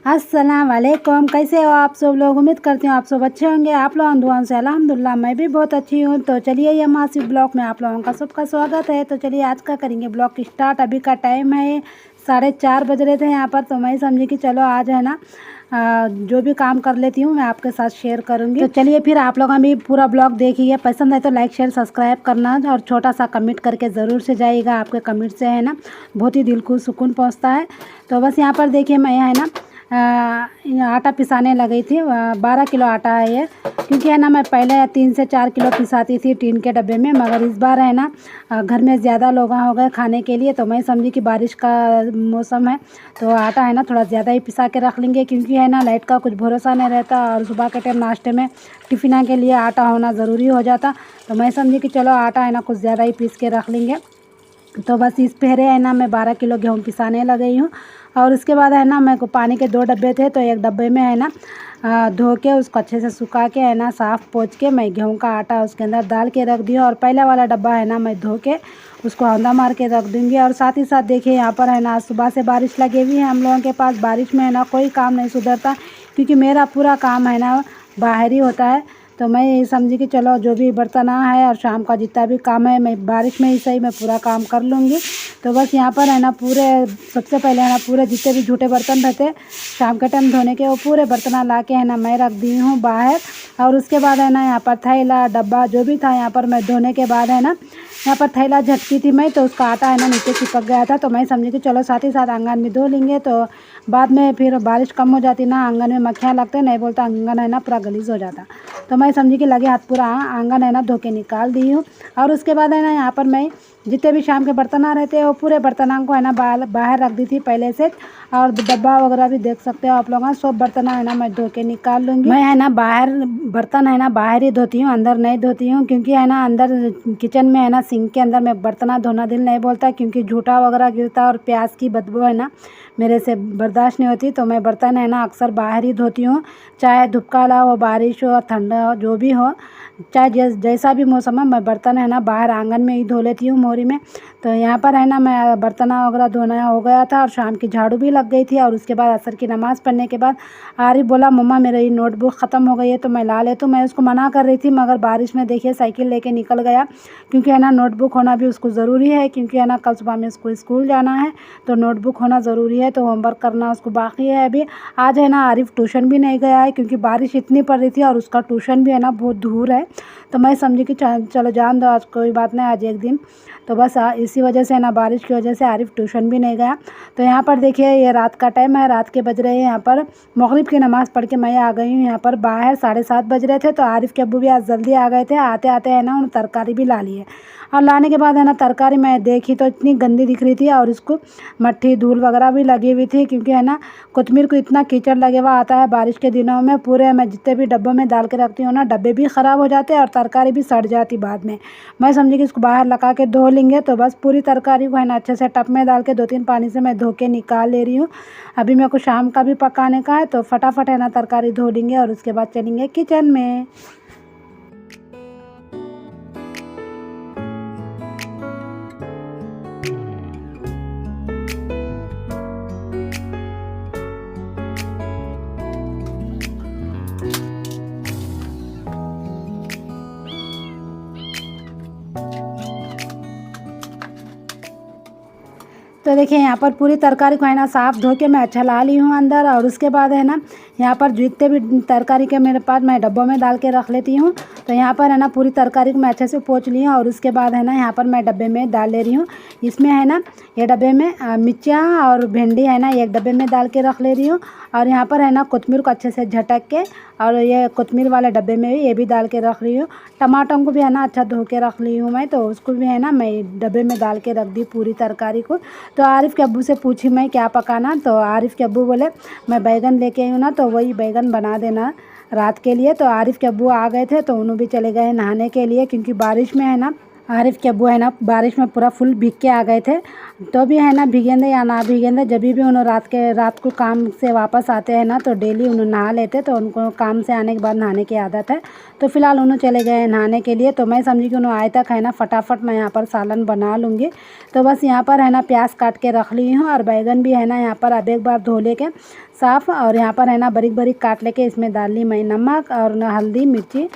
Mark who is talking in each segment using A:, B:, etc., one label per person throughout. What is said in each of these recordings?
A: अस्सलाम वालेकुम। कैसे हो आप सब लोग? उम्मीद करती हूँ आप सब अच्छे होंगे। आप लोगों दुआओं से अल्हम्दुलिल्लाह मैं भी बहुत अच्छी हूँ। तो चलिए ये मासिक ब्लॉग में आप लोगों का सबका स्वागत है। तो चलिए आज का करेंगे ब्लॉग स्टार्ट। अभी का टाइम है 4:30 बज रहे थे यहाँ पर। तो मैं समझी कि चलो आज है ना जो भी काम कर लेती हूँ मैं आपके साथ शेयर करूँगी। तो चलिए फिर आप लोग भी पूरा ब्लॉग देखिए। पसंद है तो लाइक शेयर सब्सक्राइब करना और छोटा सा कमेंट करके ज़रूर से जाइएगा। आपके कमेंट से है ना बहुत ही दिल को सुकून पहुँचता है। तो बस यहाँ पर देखिए मैं है ना आटा पिसाने लगी थी। 12 किलो आटा है ये, क्योंकि है ना मैं पहले 3 से 4 किलो पिसाती थी टीन के डब्बे में, मगर इस बार है ना घर में ज़्यादा लोग हो गए खाने के लिए। तो मैं समझी कि बारिश का मौसम है तो आटा है ना थोड़ा ज़्यादा ही पिसा के रख लेंगे, क्योंकि है ना लाइट का कुछ भरोसा नहीं रहता और सुबह के टाइम नाश्ते में टिफ़िन के लिए आटा होना ज़रूरी हो जाता। तो मैं समझी कि चलो आटा है ना कुछ ज़्यादा ही पीस के रख लेंगे। तो बस इस पहरे है ना मैं 12 किलो गेहूँ पिसाने लगी हूँ। और उसके बाद है ना मेरे को पानी के 2 डब्बे थे, तो एक डब्बे में है ना धो के उसको अच्छे से सुखा के है ना साफ़ पोंछ के मैं गेहूँ का आटा उसके अंदर डाल के रख दिया। और पहले वाला डब्बा है ना मैं धो के उसको हौंदा मार के रख दूँगी। और साथ ही साथ देखिए यहाँ पर है ना सुबह से बारिश लगी हुई है हम लोगों के पास। बारिश में है ना कोई काम नहीं सुधरता, क्योंकि मेरा पूरा काम है ना बाहर ही होता है। तो मैं ये समझी कि चलो जो भी बर्तन है और शाम का जितना भी काम है मैं बारिश में ही सही मैं पूरा काम कर लूँगी। तो बस यहाँ पर है ना पूरे सबसे पहले है ना पूरे जितने भी झूठे बर्तन रहते शाम के टाइम धोने के वो पूरे बर्तन ला के है ना मैं रख दी हूँ बाहर। और उसके बाद है ना यहाँ पर थैला डब्बा जो भी था यहाँ पर मैं धोने के बाद है ना यहाँ पर थैला झटकी थी मैं, तो उसका आटा है ना नीचे चिपक गया था। तो मैं समझी कि चलो साथ ही साथ आंगन में धो लेंगे, तो बाद में फिर बारिश कम हो जाती ना आंगन में मक्खियाँ लगते नहीं बोलता आंगन है ना पूरा गलीज हो जाता। तो मैं समझी कि लगे हाथ पूरा आंगन है ना धो के निकाल दी हूँ। और उसके बाद है ना यहाँ पर मैं जितने भी शाम के बर्तन आ रहे थे वो पूरे बर्तनों को है ना बाहर रख दी थी पहले से। और डब्बा वगैरह भी देख सकते हो आप लोग, सब बर्तन है ना मैं धो के निकाल लूँगी। मैं है ना बाहर बर्तन है ना बाहर ही धोती हूँ, अंदर नहीं धोती हूँ, क्योंकि है ना अंदर किचन में है ना सिंक के अंदर मैं बर्तन धोना दिल नहीं बोलता, क्योंकि झूठा वगैरह गिरता और प्याज की बदबू है ना मेरे से बर्दाश्त नहीं होती। तो मैं बर्तन है ना अक्सर बाहर ही धोती हूँ, चाहे धूप काला हो बारिश हो ठंडा हो जो भी हो, चाहे जैसा भी मौसम है मैं बर्तन है ना बाहर आंगन में ही धो लेती हूँ मोरी में। तो यहाँ पर है ना मैं बर्तन वगैरह धोना हो गया था और शाम की झाड़ू भी लग गई थी। और उसके बाद असर की नमाज़ पढ़ने के बाद आरिफ बोला मम्मा मेरी नोटबुक ख़त्म हो गई है तो मैं ला लेती हूँ। मैं उसको मना कर रही थी, मगर बारिश में देखिए साइकिल लेके निकल गया, क्योंकि है ना नोटबुक होना भी उसको ज़रूरी है, क्योंकि है ना कल सुबह में उसको स्कूल जाना है तो नोटबुक होना ज़रूरी है। तो होमवर्क करना उसको बाकी है अभी। आज है ना आरिफ ट्यूशन भी नहीं गया है, क्योंकि बारिश इतनी पड़ रही थी और उसका ट्यूशन भी है ना बहुत दूर है। तो मैं समझी कि चलो जान दो आज कोई बात नहीं आज एक दिन। तो बस इसी वजह से ना बारिश की वजह से आरिफ ट्यूशन भी नहीं गया। तो यहाँ पर देखिए ये रात का टाइम है, रात के बज रहे हैं यहाँ पर मगरिब की नमाज़ पढ़ के मैं आ गई हूँ यहाँ पर बाहर। 7:30 बज रहे थे। तो आरिफ के अब्बू भी आज जल्दी आ गए थे, आते आते है ना उन्होंने तरकारी भी ला ली है। और लाने के बाद है ना तरकारी मैं देखी तो इतनी गंदी दिख रही थी और उसको मट्टी धूल वगैरह भी लगी हुई थी, क्योंकि है ना कोतमीर को इतना कीचड़ लगे हुआ आता है बारिश के दिनों में। पूरे मैं जितने भी डब्बों में डाल के रखती हूँ ना डब्बे भी ख़राब हो जाते हैं और तरकारी भी सड़ जाती बाद में। मैं समझी कि इसको बाहर लगा के धो लेंगे। तो बस पूरी तरकारी को है ना अच्छे से टब में डाल के 2-3 पानी से मैं धो के निकाल ले रही हूँ। अभी मेरे को शाम का भी पकाने का है, तो फटाफट है ना तरकारी धो लेंगे और उसके बाद चलेंगे किचन में। तो देखिए यहाँ पर पूरी तरकारी को है ना साफ़ धो के मैं अच्छा ला ली हूँ अंदर। और उसके बाद है ना यहाँ पर जितने भी तरकारी के मेरे पास मैं डब्बों में डाल के रख लेती हूँ। तो यहाँ पर है ना पूरी तरकारी को मैं अच्छे से पोंछ ली हूँ। और उसके बाद है ना यहाँ पर मैं डब्बे में डाल ले रही हूँ। इसमें है ना ये डब्बे में मिर्चा और भिंडी है ना एक डब्बे में डाल के रख ले रही हूँ। और यहाँ पर है ना कोतमीर को अच्छे से झटक के और ये कोतमीर वाले डब्बे में भी ये भी डाल के रख रही हूँ। टमाटर को भी है ना अच्छा धो के रख ली हूँ मैं, तो उसको भी है ना मैं डब्बे में डाल के रख दी पूरी तरकारी को। तो आरिफ के अब्बू से पूछी मैं क्या पकाना, तो आरिफ के अब्बू बोले मैं बैगन लेके आई हूँ ना तो वही बैगन बना देना रात के लिए। तो आरिफ के अब्बू आ गए थे तो उन्होंने भी चले गए नहाने के लिए, क्योंकि बारिश में है ना आरिफ के अब्बू है ना बारिश में पूरा फुल भीग के आ गए थे, तो भी है ना भीगेंदे या ना भीगेंदे जब भी उन्होंने रात को काम से वापस आते हैं ना तो डेली उन्होंने नहा लेते, तो उनको काम से आने के बाद नहाने की आदत है। तो फिलहाल उन्होंने चले गए नहाने के लिए, तो मैं समझी कि उन्होंने आए तक है ना फटाफट मैं यहाँ पर सालन बना लूँगी। तो बस यहाँ पर है ना प्याज काट के रख ली हूँ और बैगन भी है ना यहाँ पर अब एक बार धो लेके साफ़, और यहाँ पर है ना बारीक बारीक काट लेके इसमें डाल ली मैं नमक और हल्दी मिर्ची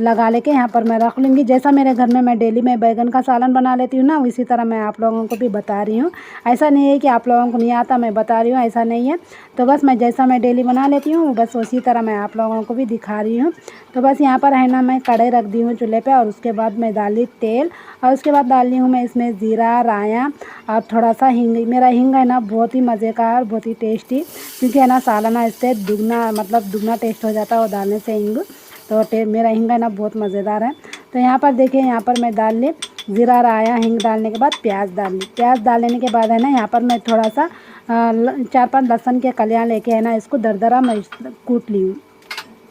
A: लगा लेके यहाँ पर मैं रख लूँगी। जैसा मेरे घर में मैं डेली में बैगन का सालन बना लेती हूँ ना, इसी तरह मैं आप लोगों को भी बता रही हूँ। ऐसा नहीं है कि आप लोगों को नहीं आता मैं बता रही हूँ, ऐसा नहीं है। तो बस मैं जैसा मैं डेली बना लेती हूँ बस उसी तरह मैं आप लोगों को भी दिखा रही हूँ। तो बस यहाँ पर है ना मैं कढ़ाई रख दी हूँ चूल्हे पे, और उसके बाद मैं डाल दी तेल, और उसके बाद डाल ली हूँ मैं इसमें ज़ीरा राया और थोड़ा सा हींग। मेरा हींग है ना बहुत ही मज़े का और बहुत ही टेस्टी, क्योंकि है ना सालाना इससे दुगना टेस्ट हो जाता है वो डालने से हींग। तो मेरा हींग है ना बहुत मज़ेदार है। तो यहाँ पर देखिए यहाँ पर मैं डाल ली ज़ीरा राया, हींग डालने के बाद प्याज डाल ली। प्याज डाल लेने के बाद है ना यहाँ पर मैं थोड़ा सा 4-5 लहसुन के कलियाँ लेके है ना इसको दरदरा मैं कूट ली हूँ।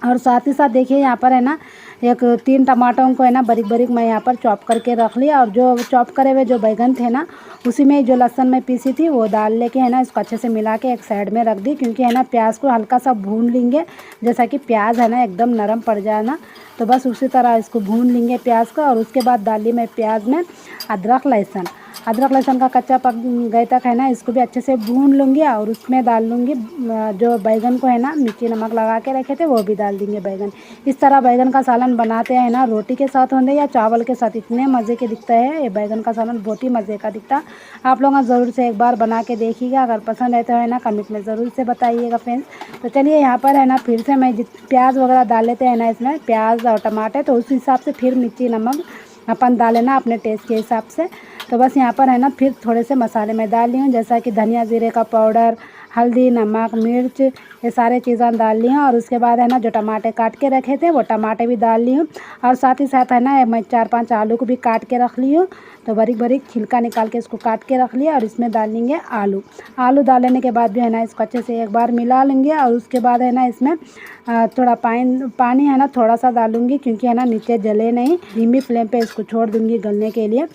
A: और साथ ही साथ देखिए यहाँ पर है ना 3 टमाटरों को है ना बारीक बारीक मैं यहाँ पर चॉप करके रख लिया, और जो चॉप करे हुए जो बैगन थे ना उसी में जो लहसुन में पीसी थी वो डाल लेके है ना इसको अच्छे से मिला के एक साइड में रख दी, क्योंकि है ना प्याज को हल्का सा भून लेंगे, जैसा कि प्याज है ना एकदम नरम पड़ जाए ना, तो बस उसी तरह इसको भून लेंगे प्याज का। और उसके बाद डाल ली मैं प्याज में अदरक लहसुन का कच्चा पक गए तक है ना इसको भी अच्छे से भून लूँगी, और उसमें डाल लूँगी जो बैगन को है ना मिर्ची नमक लगा के रखे थे वो भी डाल देंगे बैगन। इस तरह बैगन का सालन बनाते हैं ना रोटी के साथ होंगे या चावल के साथ, इतने मज़े के दिखता है ये बैगन का सालन, बहुत ही मज़े का दिखता। आप लोग ज़रूर से एक बार बना के देखिएगा, अगर पसंद है तो है ना कमेंट में ज़रूर से बताइएगा फ्रेंड्स। तो चलिए यहाँ पर है ना फिर से मैं प्याज वगैरह डाल लेते हैं ना इसमें प्याज और टमाटर, तो उस हिसाब से फिर मिर्ची नमक अपन डाल लेना अपने टेस्ट के हिसाब से। तो बस यहाँ पर है ना फिर थोड़े से मसाले मैं डाल ली हूँ, जैसा कि धनिया जीरे का पाउडर, हल्दी नमक मिर्च, ये सारे चीज़ें डाल ली हूँ। और उसके बाद है ना जो टमाटर काट के रखे थे वो टमाटर भी डाल ली हूँ, और साथ ही साथ है ना मैं 4-5 आलू को भी काट के रख ली हूँ। तो बारीक बारीक छिलका निकाल के इसको काट के रख लिया, और इसमें डाल लेंगे आलू डाल लेने के बाद भी है ना इसको अच्छे से एक बार मिला लेंगे। और उसके बाद है ना इसमें थोड़ा पानी है ना थोड़ा सा डालूँगी, क्योंकि है ना नीचे जले नहीं, धीमी फ्लेम पे इसको छोड़ दूँगी गलने के लिए।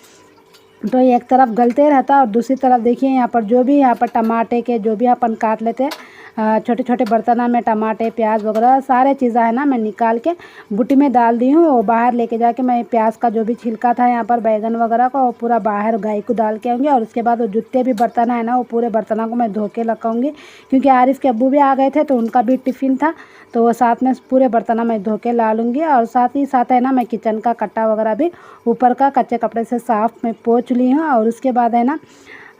A: तो एक तरफ गलते रहता और दूसरी तरफ देखिए यहाँ पर यहाँ पर टमाटे के जो भी अपन काट लेते हैं छोटे छोटे बर्तन में टमाटे प्याज वगैरह सारे चीज़ें है ना मैं निकाल के बुटी में डाल दी हूँ। वो बाहर लेके जाके मैं प्याज का जो भी छिलका था यहाँ पर बैगन वगैरह का वो पूरा बाहर गाय को डाल के आऊँगी। और उसके बाद वो जितने भी बर्तन है ना वो पूरे बर्तनों को मैं धो के रखूँगी, क्योंकि आरिफ के अब्बू भी आ गए थे तो उनका भी टिफ़िन था, तो वो साथ में पूरे बर्तन मैं धो के ला लूँगी। और साथ ही साथ है ना मैं किचन का कट्टा वगैरह भी ऊपर का कच्चे कपड़े से साफ़ मैं पोंछ ली हूँ। और उसके बाद है ना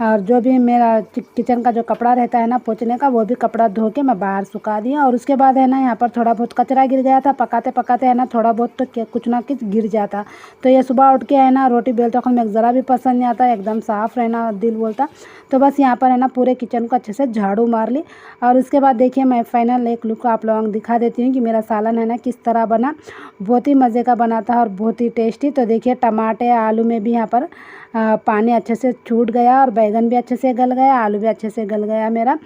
A: और जो भी मेरा किचन का जो कपड़ा रहता है ना पोंछने का वो भी कपड़ा धो के मैं बाहर सुखा दिया। और उसके बाद है ना यहाँ पर थोड़ा बहुत कचरा गिर गया था, पकाते पकाते है ना थोड़ा बहुत तो कुछ ना कुछ गिर जाता। तो ये सुबह उठ के है ना रोटी बेलते वक्त में ज़रा भी पसंद नहीं आता, एकदम साफ़ रहना दिल बोलता। तो बस यहाँ पर है ना पूरे किचन को अच्छे से झाड़ू मार ली। और उसके बाद देखिए मैं फाइनल एक लुक आप लोगों को दिखा देती हूँ कि मेरा सालन है ना किस तरह बना, बहुत ही मज़े का बना था और बहुत ही टेस्टी। तो देखिए टमाटर आलू में भी यहाँ पर पानी अच्छे से छूट गया और बैगन भी अच्छे से गल गया, आलू भी अच्छे से गल गया मेरा।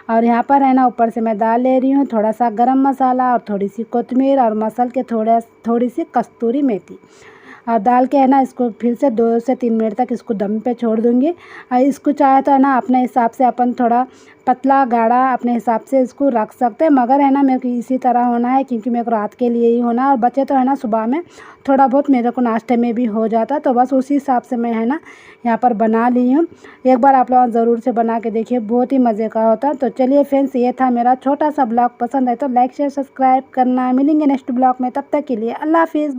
A: और यहाँ पर है ना ऊपर से मैं डाल ले रही हूँ थोड़ा सा गरम मसाला और थोड़ी सी कोतमीर और मसल के थोड़ी सी कस्तूरी मेथी, और डाल के है ना इसको फिर से 2 से 3 मिनट तक इसको दम पे छोड़ दूँगी। और इसको चाहे तो है ना अपने हिसाब से अपन थोड़ा पतला गाढ़ा अपने हिसाब से इसको रख सकते हैं, मगर है ना मेरे को इसी तरह होना है क्योंकि मेरे को रात के लिए ही होना है। और बचे तो है ना सुबह में थोड़ा बहुत मेरे को नाश्ते में भी हो जाता, तो बस उसी हिसाब से मैं है ना यहाँ पर बना ली हूँ। एक बार आप लोग ज़रूर से बना के देखिए, बहुत ही मज़े का होता। तो चलिए फ्रेंड्स ये था मेरा छोटा सा ब्लॉग, पसंद है तो लाइक शेयर सब्सक्राइब करना। मिलेंगे नेक्स्ट ब्लॉग में, तब तक के लिए अल्लाह हाफिज़।